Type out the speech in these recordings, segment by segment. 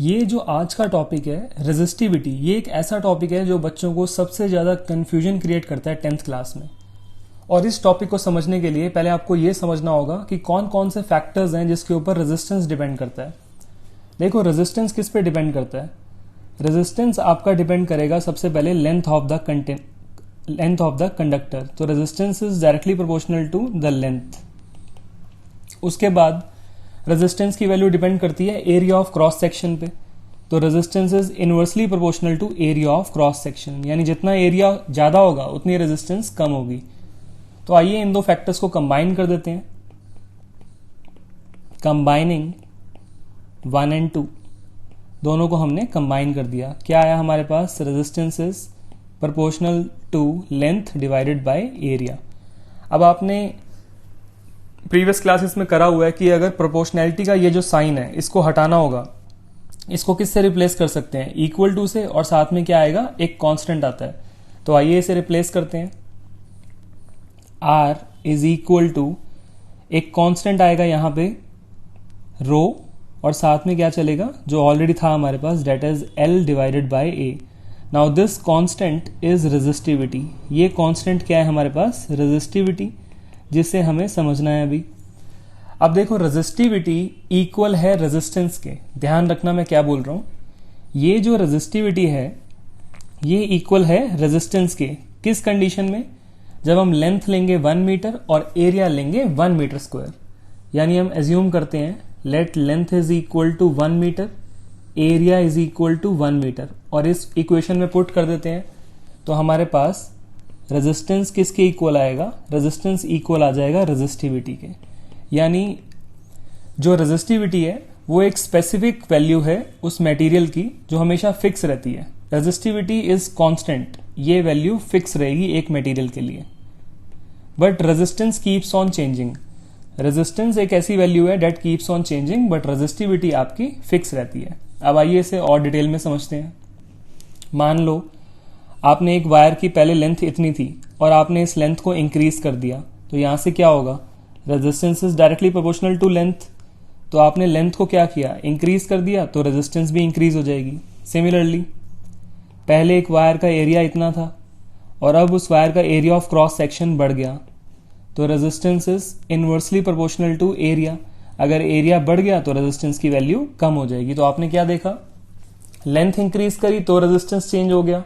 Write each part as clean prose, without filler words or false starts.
ये जो आज का टॉपिक है रेजिस्टिविटी, ये एक ऐसा टॉपिक है जो बच्चों को सबसे ज़्यादा कन्फ्यूजन क्रिएट करता है 10th क्लास में। और इस टॉपिक को समझने के लिए पहले आपको ये समझना होगा कि कौन कौन से फैक्टर्स हैं जिसके ऊपर रेजिस्टेंस डिपेंड करता है। देखो, रेजिस्टेंस किस पे डिपेंड करता है? रेजिस्टेंस आपका डिपेंड करेगा सबसे पहले लेंथ ऑफ द कंडक्टर। तो resistance is directly proportional to the length. उसके बाद रेजिस्टेंस की वैल्यू डिपेंड करती है एरिया ऑफ क्रॉस सेक्शन पे। तो resistance is inversely proportional to area of cross section, यानी जितना एरिया ज़्यादा होगा उतनी रेजिस्टेंस कम होगी। तो आइए इन दो फैक्टर्स को कंबाइन कर देते हैं। कंबाइनिंग 1 and 2, दोनों को हमने कंबाइन कर दिया। क्या आया हमारे पास? Resistance is proportional to length divided by area. अब आपने प्रीवियस क्लासेस में करा हुआ है कि अगर प्रोपोर्शनैलिटी का ये जो साइन है इसको हटाना होगा, इसको किससे रिप्लेस कर सकते हैं? इक्वल टू से, और साथ में क्या आएगा? एक कांस्टेंट आता है। तो आइए इसे रिप्लेस करते हैं। R इज इक्वल टू एक कांस्टेंट आएगा यहाँ पे रो, और साथ में क्या चलेगा जो ऑलरेडी था हमारे पास, that is L divided by A। Now this constant is resistivity. ये कांस्टेंट क्या है हमारे पास? रेजिस्टिविटी, जिसे हमें समझना है अभी। अब देखो, रेजिस्टिविटी इक्वल है रेजिस्टेंस के। ध्यान रखना मैं क्या बोल रहा हूं। ये जो रेजिस्टिविटी है ये इक्वल है रेजिस्टेंस के। किस कंडीशन में? जब हम लेंथ लेंगे 1 मीटर और एरिया लेंगे 1 मीटर स्क्वायर। यानी हम एज्यूम करते हैं let length is equal to 1 metre, area is equal to 1 metre, और इस इक्वेशन में पुट कर देते हैं। तो हमारे पास रेजिस्टेंस किसके इक्वल आएगा? रेजिस्टेंस इक्वल आ जाएगा रेजिस्टिविटी के। यानी जो रेजिस्टिविटी है वो एक स्पेसिफिक वैल्यू है उस मटेरियल की जो हमेशा फिक्स रहती है। रेजिस्टिविटी इज कांस्टेंट, ये वैल्यू फिक्स रहेगी एक मटेरियल के लिए। But resistance keeps on changing. Resistance एक ऐसी वैल्यू है that keeps on changing, but resistivity आपकी फिक्स रहती है। अब आइए इसे और डिटेल में समझते हैं। मान लो आपने एक वायर की पहले लेंथ इतनी थी और आपने इस लेंथ को इंक्रीज कर दिया, तो यहां से क्या होगा? Resistance is directly proportional to length. तो आपने लेंथ को क्या किया? इंक्रीज कर दिया, तो रेजिस्टेंस भी इंक्रीज हो जाएगी। सिमिलरली पहले एक वायर का एरिया इतना था और अब उस वायर का एरिया ऑफ क्रॉस सेक्शन बढ़ गया, तो resistance is inversely proportional to area. अगर एरिया बढ़ गया तो रेजिस्टेंस की वैल्यू कम हो जाएगी। तो आपने क्या देखा? लेंथ इंक्रीज करी तो रेजिस्टेंस चेंज हो गया,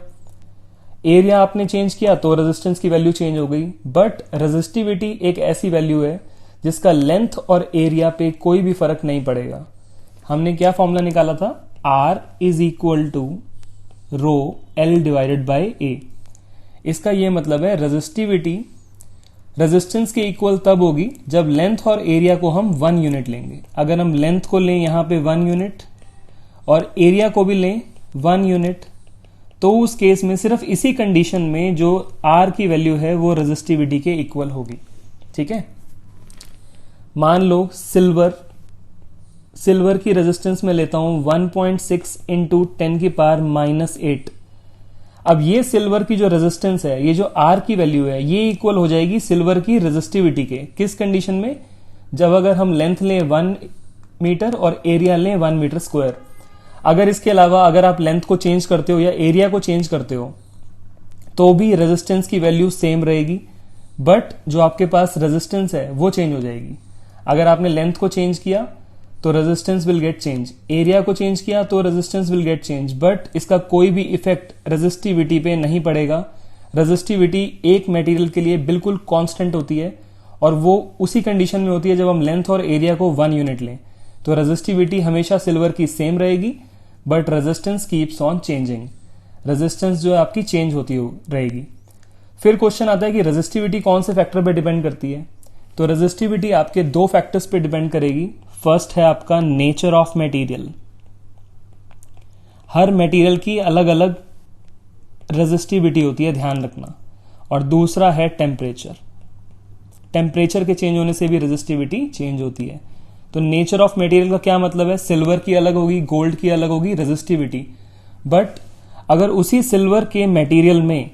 एरिया आपने चेंज किया तो रेजिस्टेंस की वैल्यू चेंज हो गई। बट रेजिस्टिविटी एक ऐसी वैल्यू है जिसका लेंथ और एरिया पे कोई भी फर्क नहीं पड़ेगा। हमने क्या फॉर्मूला निकाला था? R is equal to rho L divided by A। इसका ये मतलब है रेजिस्टिविटी रेजिस्टेंस के इक्वल तब होगी जब लेंथ और एरिया को हम 1 यूनिट लेंगे। अगर हम लेंथ को लें यहां पे 1 यूनिट और एरिया को भी लें 1 यूनिट, तो उस केस में सिर्फ इसी कंडीशन में जो R की वैल्यू है वो रेजिस्टिविटी के इक्वल होगी। ठीक है। मान लो सिल्वर की रेजिस्टेंस में लेता हूं 1.6 इंटू 10 की पावर -8। अब ये सिल्वर की जो रेजिस्टेंस है, ये जो R की वैल्यू है, ये इक्वल हो जाएगी सिल्वर की रेजिस्टिविटी के। किस कंडीशन में? जब अगर हम लेंथ लें 1 मीटर और एरिया लें 1 मीटर स्क्वायर। अगर इसके अलावा अगर आप लेंथ को चेंज करते हो या एरिया को चेंज करते हो तो भी रेजिस्टेंस की वैल्यू सेम रहेगी, बट जो आपके पास रेजिस्टेंस है वो चेंज हो जाएगी। अगर आपने लेंथ को चेंज किया तो resistance will get change, area को चेंज किया तो resistance will get change, but इसका कोई भी इफेक्ट रेजिस्टिविटी पे नहीं पड़ेगा। रेजिस्टिविटी एक मटेरियल के लिए बिल्कुल कांस्टेंट होती है और वो उसी कंडीशन में होती है जब हम लेंथ और एरिया को 1 यूनिट लें। तो रेजिस्टिविटी हमेशा सिल्वर की सेम रहेगी, but resistance keeps on changing. Resistance जो है आपकी चेंज होती रहेगी। फिर क्वेश्चन आता है कि रेजिस्टिविटी कौन से फैक्टर पे डिपेंड करती है? तो रेजिस्टिविटी आपके 2 फैक्टर्स पे डिपेंड करेगी। फर्स्ट है आपका nature of material. Her material की अलग अलग रेजिस्टिविटी होती है, ध्यान रखना। और दूसरा है टेम्परेचर। टेम्परेचर के चेंज होने से भी रेजिस्टिविटी चेंज होती है। तो नेचर ऑफ मटेरियल का क्या मतलब है? सिल्वर की अलग होगी, गोल्ड की अलग होगी रेजिस्टिविटी। बट अगर उसी सिल्वर के मटेरियल में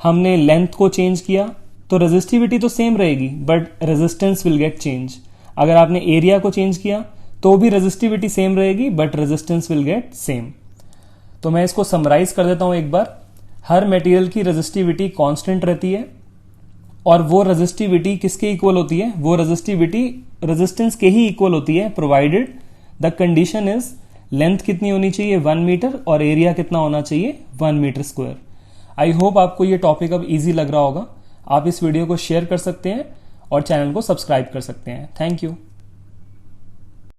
हमने लेंथ को चेंज किया तो रेजिस्टिविटी तो सेम रहेगी, but resistance will get change. अगर आपने एरिया को चेंज किया तो भी रेजिस्टिविटी सेम रहेगी but resistance will get same. तो मैं इसको समराइज कर देता हूं एक बार। हर मटेरियल की रेजिस्टिविटी कांस्टेंट रहती है और वो रेजिस्टिविटी किसके इक्वल होती है, वो रेजिस्टिविटी रेजिस्टेंस के ही इक्वल होती है provided the condition is length कितनी होनी चाहिए 1 मीटर और एरिया कितना होना चाहिए 1 मीटर स्क्वायर। आई होप आपको ये टॉपिक अब इजी लग रहा होगा। आप इस वीडियो को शेयर कर सकते हैं और चैनल को सब्सक्राइब कर सकते हैं। Thank you.